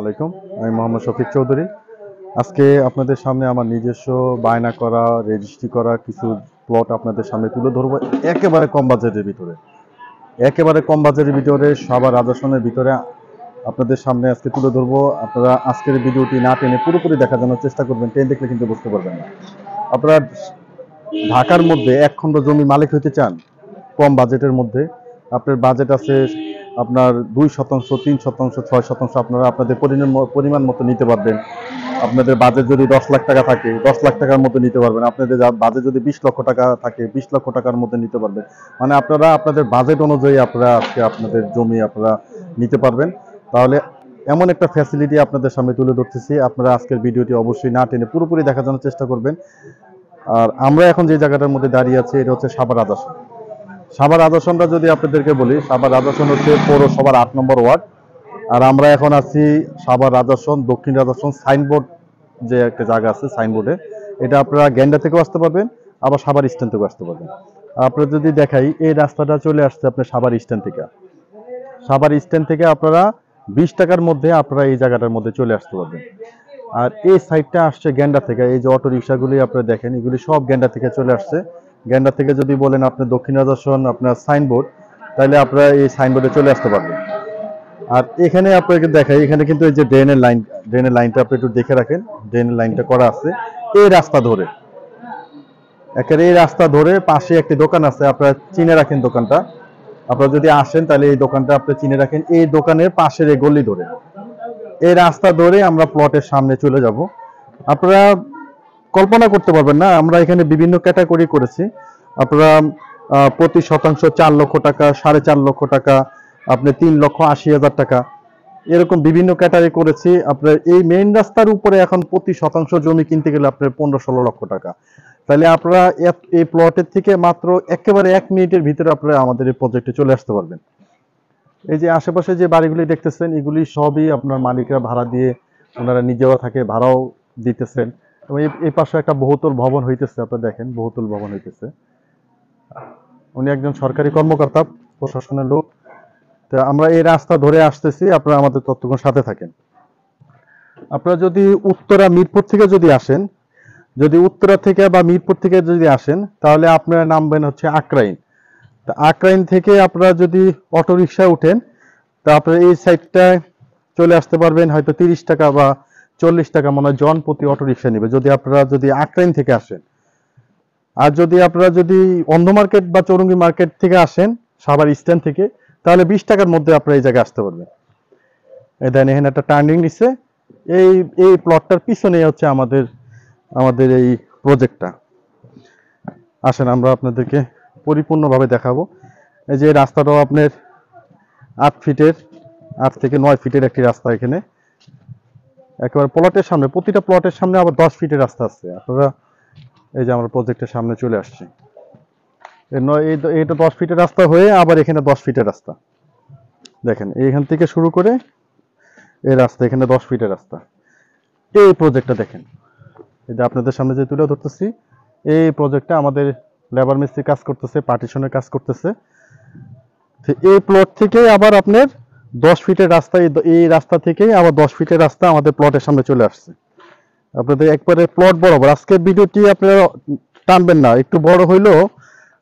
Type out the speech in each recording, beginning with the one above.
আলাইকুম। আমি মোহাম্মদ শফিক চৌধুরী। আজকে আপনাদের সামনে আমার নিজস্ব বায়না করা, রেজিস্ট্রি করা কিছু প্লট আপনাদের সামনে তুলে ধরবো একেবারে কম বাজেটের ভিতরে। সবার আদর্শনের ভিতরে আপনাদের সামনে আজকে তুলে ধরবো। আপনারা আজকের ভিডিওটি না টেনে পুরোপুরি দেখার জন্য চেষ্টা করবেন, টেন দেখলে কিন্তু বুঝতে পারবেন না। আপনারা ঢাকার মধ্যে এক খণ্ড জমি মালিক হতে চান কম বাজেটের মধ্যে, আপনার বাজেট আছে আপনার 2%, 3%, 6%, আপনারা আপনাদের পরিমাণ মতো নিতে পারবেন। আপনাদের বাজেট যদি 10 লাখ টাকা থাকে 10 লাখ টাকার মতো নিতে পারবেন। আপনাদের বাজেট যদি 20 লক্ষ টাকা থাকে 20 লক্ষ টাকার মধ্যে নিতে পারবেন। মানে আপনারা আপনাদের বাজেট অনুযায়ী আপনারা আজকে আপনাদের জমি আপনারা নিতে পারবেন। তাহলে এমন একটা ফ্যাসিলিটি আপনাদের সামনে তুলে ধরতেছি। আপনারা আজকের ভিডিওটি অবশ্যই না টেনে পুরোপুরি দেখার জন্য চেষ্টা করবেন। আর আমরা এখন যে জায়গাটার মধ্যে দাঁড়িয়ে আছি এটা হচ্ছে সাভার আদর্শন। সাভার আদর্শনটা যদি আপনাদেরকে বলি, সাভার আদর্শন হচ্ছে পৌরসভার 8 নম্বর ওয়ার্ড। আর আমরা এখন আছি সাভার আদর্শন, দক্ষিণ আদর্শন সাইনবোর্ড যে একটা জায়গা আছে সাইনবোর্ডে, এটা আপনারা গ্যান্ডা থেকেও আসতে পারবেন, আবার সাভার স্ট্যান্ড থেকেও আসতে পারবেন। আপনারা যদি দেখাই এই রাস্তাটা চলে আসছে আপনার সাভার স্ট্যান্ড থেকে। সাভার স্ট্যান্ড থেকে আপনারা 20 টাকার মধ্যে আপনারা এই জায়গাটার মধ্যে চলে আসতে পারবেন। আর এই সাইডটা আসছে গ্যান্ডা থেকে। এই যে অটো রিক্সাগুলি আপনারা দেখেন এগুলি সব গ্যান্ডা থেকে চলে আসছে। গ্যান্ডা থেকে যদি বলেন আপনার দক্ষিণ আদর্শন আপনার সাইনবোর্ড, তাহলে আপনারা এই সাইনবোর্ডে চলে আসতে পারবেন। আর এখানে আপনাকে দেখাই, এখানে কিন্তু এই যে ড্রেনের লাইনটা আপনি একটু দেখে রাখেন। ড্রেনের লাইনটা করা আছে এই রাস্তা ধরে, একেবারে এই রাস্তা ধরে পাশে একটি দোকান আছে, আপনারা চিনে রাখেন দোকানটা। আপনারা যদি আসেন তাহলে এই দোকানটা আপনি চিনে রাখেন। এই দোকানের পাশের এই গলি ধরে এই রাস্তা ধরে আমরা প্লটের সামনে চলে যাব। আপনারা কল্পনা করতে পারবেন না, আমরা এখানে বিভিন্ন ক্যাটাগরি করেছি। আপনারা প্রতি শতাংশ 4 লক্ষ টাকা, 4.5 লক্ষ টাকা, আপনি 3,80,000 টাকা, এরকম বিভিন্ন ক্যাটাগরি করেছি। আপনার এই মেইন রাস্তার উপরে এখন প্রতি শতাংশ জমি কিনতে গেলে আপনার 15-16 লক্ষ টাকা। তাহলে আপনারা এই প্লটের থেকে মাত্র একেবারে 1 মিনিটের ভিতরে আপনারা আমাদের এই প্রজেক্টে চলে আসতে পারবেন। এই যে আশেপাশে যে বাড়িগুলি দেখতেছেন এগুলি সবই আপনার মালিকরা ভাড়া দিয়ে, ওনারা নিজেও থাকে, ভাড়াও দিতেছেন। এবং এই পাশে একটা বহুতল ভবন হইতেছে, আপনারা দেখেন বহুতল ভবন হইতেছে। উনি একজন সরকারি কর্মকর্তা, প্রশাসনের লোক। তো আমরা এই রাস্তা ধরে আসতেছি, আপনারা আমাদের ততক্ষণ সাথে থাকেন। আপনারা যদি উত্তরা মিরপুর থেকে যদি আসেন, যদি উত্তরা থেকে বা মিরপুর থেকে যদি আসেন, তাহলে আপনারা নামবেন হচ্ছে আকরাইন। তা আকরাইন থেকে আপনারা যদি অটো রিক্সায় উঠেন, তা আপনারা এই সাইডটায় চলে আসতে পারবেন হয়তো 30 টাকা বা 40 টাকা মনে হয় জন প্রতি অটো রিক্সা নেবে, যদি আপনারা যদি আকরাইন থেকে আসেন। আর যদি আপনারা যদি অন্ধ মার্কেট বা চৌরঙ্গি মার্কেট থেকে আসেন সাভার স্ট্যান্ড থেকে, তাহলে 20 টাকার মধ্যে আপনারা এই জায়গায় আসতে পারবেন। এই দেন এখানে একটা টার্নিং নিচ্ছে। এই প্লটটার পিছনে হচ্ছে আমাদের এই প্রজেক্টটা। আসেন আমরা আপনাদেরকে পরিপূর্ণভাবে দেখাবো। এই যে রাস্তাটাও আপনার 8 থেকে 9 ফিটের একটি রাস্তা। এখানে একেবারে প্লটের সামনে, প্রতিটা প্লটের সামনে আবার 10 ফিটের রাস্তা আছে। আপনারা এই যে আমরা প্রজেক্টের সামনে চলে আসছি, এইটা 10 ফিটের রাস্তা হয়ে আবার এখানে 10 ফিটের রাস্তা। দেখেন এইখান থেকে শুরু করে এই রাস্তা, এখানে 10 ফিটের রাস্তা। এই প্রজেক্টটা দেখেন, এই যে আপনাদের সামনে যে তুলে ধরতেছি, এই প্রজেক্টটা আমাদের লেবার মিস্ত্রি কাজ করতেছে, পার্টিশনের কাজ করতেছে। এই প্লট থেকে আবার আপনার 10 ফিটের রাস্তা, এই রাস্তা থেকে আবার 10 ফিটের রাস্তা আমাদের প্লটের সামনে চলে আসছে। আপনাদের একবারে প্লট বরাবর। আজকের ভিডিওটি আপনারা টানবেন না, একটু বড় হইলেও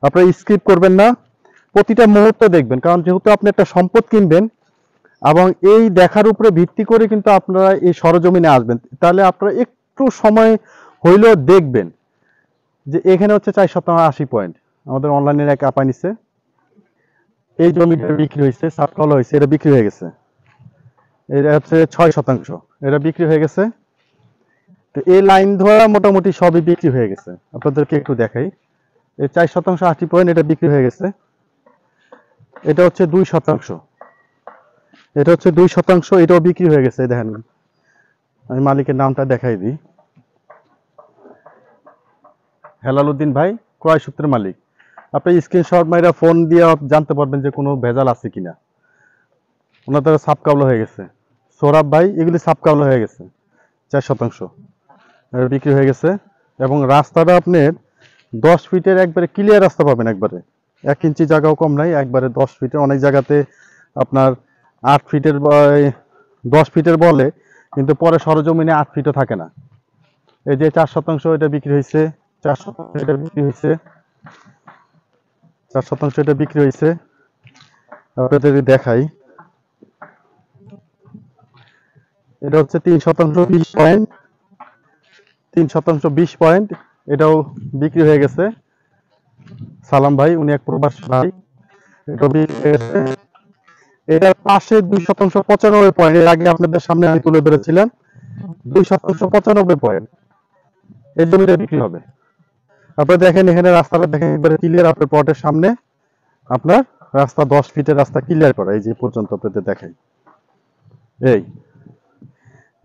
আপনারা স্কিপ করবেন না, প্রতিটা মুহূর্ত দেখবেন। কারণ যেহেতু আপনি একটা সম্পদ কিনবেন এবং এই দেখার উপরে ভিত্তি করে কিন্তু আপনারা এই সরজমিনে আসবেন, তাহলে আপনারা একটু সময় হইলেও দেখবেন যে এখানে হচ্ছে 480 পয়েন্ট। আমাদের অনলাইনের এক আপা নিচ্ছে, এই জমিটা বিক্রি হয়েছে, সাতকলা হয়েছে, এটা বিক্রি হয়ে গেছে। এটা হচ্ছে 6%, এটা বিক্রি হয়ে গেছে। তো এই লাইন ধরা মোটামুটি সবই বিক্রি হয়ে গেছে। আপনাদেরকে একটু দেখাই, এই 4% 80 পয়েন্ট এটা বিক্রি হয়ে গেছে। এটা হচ্ছে 2%, এটা হচ্ছে 2%, এটাও বিক্রি হয়ে গেছে। দেখেন আমি মালিকের নামটা দেখাই দিই, হেলাল উদ্দিন ভাই, ক্রয় সূত্রের মালিক। আপনি স্ক্রিনশট মাইরা ফোন দিয়ে জানতে পারবেন যে কোনো ভেজাল আছে কিনা। ওনার দ্বারা সাপ কাবলা হয়ে গেছে। সৌরভ ভাই, এগুলি সাপ কাবলা হয়ে গেছে। 4% বিক্রি হয়ে গেছে। এবং রাস্তাটা আপনার 10 ফিটের একবারে ক্লিয়ার রাস্তা পাবেন, একবারে 1 ইঞ্চি জায়গাও কম নাই, একবারে 10 ফিটের। অনেক জায়গাতে আপনার 8 ফিটের 10 ফিটের বলে, কিন্তু পরে সরজমিনে 8 ফিটও থাকে না। এই যে 4% এটা বিক্রি হয়েছে, 4% এটা বিক্রি হয়েছে, 4% এটা বিক্রি হয়েছে। আপনাদের দেখাই, এটা হচ্ছে 3% 20 পয়েন্ট, 3% 20 পয়েন্ট, এটাও বিক্রি হয়ে গেছে। সালাম ভাই, উনি এক প্রবাসী ভাই, এটাও বিক্রি হয়ে গেছে। এটার পাশে 2% 95 পয়েন্ট, এর আগে আপনাদের সামনে আমি তুলে ধরেছিলাম, 2% 95 পয়েন্ট এই জমিটা বিক্রি হবে। আপনারা দেখেন এখানে রাস্তাটা দেখেন একবারে ক্লিয়ার, আপনার প্লটের সামনে আপনার রাস্তা 10 ফিটের রাস্তা ক্লিয়ার করা, এই যে পর্যন্ত আপনাদের দেখাই। এই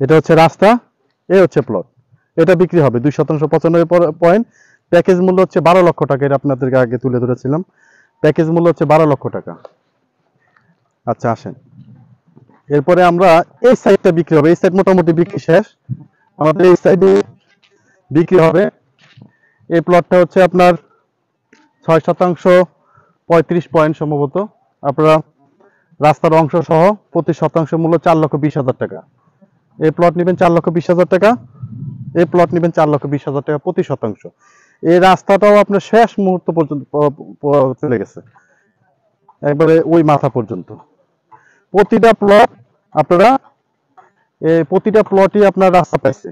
এটা হচ্ছে রাস্তা, এই হচ্ছে প্লট, এটা বিক্রি হবে 2% 95 পয়েন্ট। প্যাকেজ মূল্য হচ্ছে 12 লক্ষ টাকা, এটা আপনাদেরকে আগে তুলে ধরেছিলাম। প্যাকেজ মূল্য হচ্ছে 12 লক্ষ টাকা। আচ্ছা আসেন, এরপরে আমরা এই সাইডটা বিক্রি হবে, এই সাইড মোটামুটি বিক্রি শেষ, আমাদের এই সাইডে বিক্রি হবে। এই প্লটটা হচ্ছে আপনার 6% 35 পয়েন্ট সম্ভবত। আপনারা রাস্তার অংশ সহ প্রতি শতাংশ মূল্য 4,20,000 টাকা। এই প্লট নেবেন 4,20,000 টাকা, এই প্লট নেবেন 4,20,000 টাকা প্রতি শতাংশ। এই রাস্তাটাও আপনার শেষ মুহূর্ত পর্যন্ত চলে গেছে, একবারে ওই মাথা পর্যন্ত। প্রতিটা প্লট আপনারা, প্রতিটা প্লটই আপনার রাস্তা পাইছে,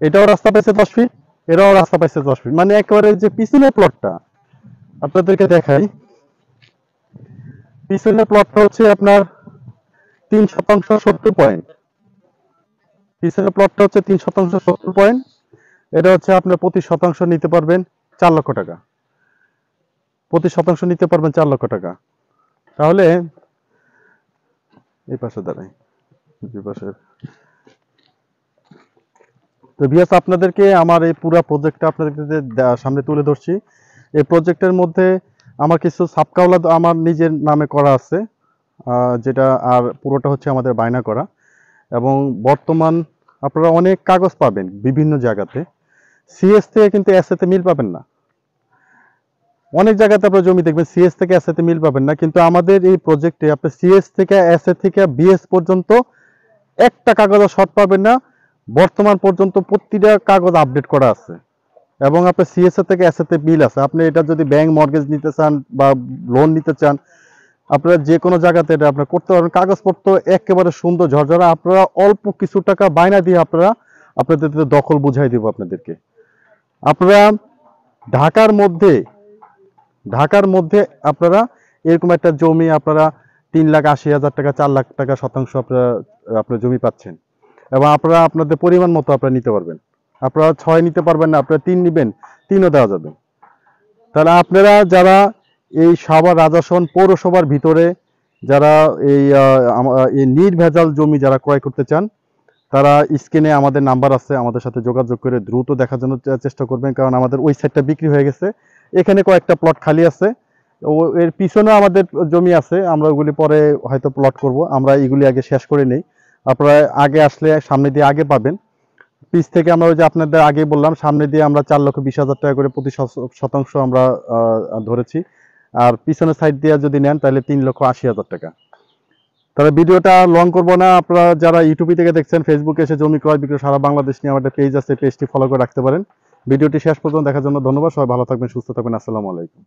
এটাও রাস্তা পাইছে 10 ফিট, এরাও রাস্তা পাইছে 10 ফিট, মানে একেবারে যে পিছনের প্লটটা আপনাদেরকে দেখাই। পিছনের প্লটটা হচ্ছে আপনার 3% 70 পয়েন্ট, পিছনের প্লটটা হচ্ছে 3% 70 পয়েন্ট। এটা হচ্ছে আপনার প্রতি শতাংশ নিতে পারবেন 4 লক্ষ টাকা, প্রতি শতাংশ নিতে পারবেন 4 লক্ষ টাকা। তাহলে এই পাশে দাঁড়াই, দুই পাশে। তো ভিউয়ার্স, আপনাদেরকে আমার এই পুরো প্রজেক্টটা আপনাদেরকে সামনে তুলে ধরছি। এই প্রজেক্টের মধ্যে আমার কিছু সাবকাওলা আমার নিজের নামে করা আছে, যেটা আর পুরোটা হচ্ছে আমাদের বায়না করা। এবং বর্তমান আপনারা অনেক কাগজ পাবেন বিভিন্ন জায়গাতে, সিএস থেকে কিন্তু এসএতে মিল পাবেন না। অনেক জায়গাতে আপনারা জমি দেখবেন সিএস থেকে এসএতে মিল পাবেন না, কিন্তু আমাদের এই প্রজেক্টে আপনি সিএস থেকে এসএ থেকে বিএস পর্যন্ত একটা কাগজও শর্ট পাবেন না। বর্তমান পর্যন্ত প্রতিটা কাগজ আপডেট করা আছে, এবং আপনার সিএসএ থেকে এসএতে মিল আছে। আপনি এটা যদি ব্যাংক মর্গেজ নিতে চান বা লোন নিতে চান, আপনারা যে কোনো জায়গাতে এটা আপনারা করতে পারবেন। কাগজপত্র একেবারে সুন্দর ঝরঝরা, আপনারা অল্প কিছু টাকা বায়না দিয়ে আপনারা আপনাদের দখল বুঝাই দিব আপনাদেরকে। আপনারা ঢাকার মধ্যে আপনারা এরকম একটা জমি আপনারা 3,80,000 টাকা 4 লাখ টাকা শতাংশ আপনারা জমি পাচ্ছেন, এবং আপনারা আপনাদের পরিমাণ মতো আপনারা নিতে পারবেন। আপনারা 6 নিতে পারবেন না, আপনারা 3 নেবেন, 3ও দেওয়া যাবে। তাহলে আপনারা যারা এই সাভার রাজাসন পৌরসভার ভিতরে যারা এই নির্ভেজাল জমি যারা ক্রয় করতে চান, তারা স্ক্রিনে আমাদের নাম্বার আছে, আমাদের সাথে যোগাযোগ করে দ্রুত দেখার জন্য চেষ্টা করবেন, কারণ আমাদের ওই সাইডটা বিক্রি হয়ে গেছে। এখানে কয়েকটা প্লট খালি আছে, এর পিছনে আমাদের জমি আছে, আমরা ওগুলি পরে হয়তো প্লট করব। আমরা এগুলি আগে শেষ করে নেই, আপনারা আগে আসলে সামনে দিয়ে আগে পাবেন। পিছ থেকে আমরা ওই যে আপনাদের আগে বললাম, সামনে দিয়ে আমরা 4,20,000 টাকা করে প্রতি শতাংশ আমরা ধরেছি, আর পিছনের সাইড দিয়ে যদি নেন তাহলে 3,80,000 টাকা। তবে ভিডিওটা লং করব না, আপনারা যারা ইউটিউব থেকে দেখছেন, ফেসবুকে এসে জমি ক্রয় বিক্রয় সারা বাংলাদেশ নিয়ে আমাদের পেজ আছে, পেজটি ফলো করে রাখতে পারেন। ভিডিওটি শেষ পর্যন্ত দেখার জন্য ধন্যবাদ। সবাই ভালো থাকবেন, সুস্থ থাকবেন। আসসালামু আলাইকুম।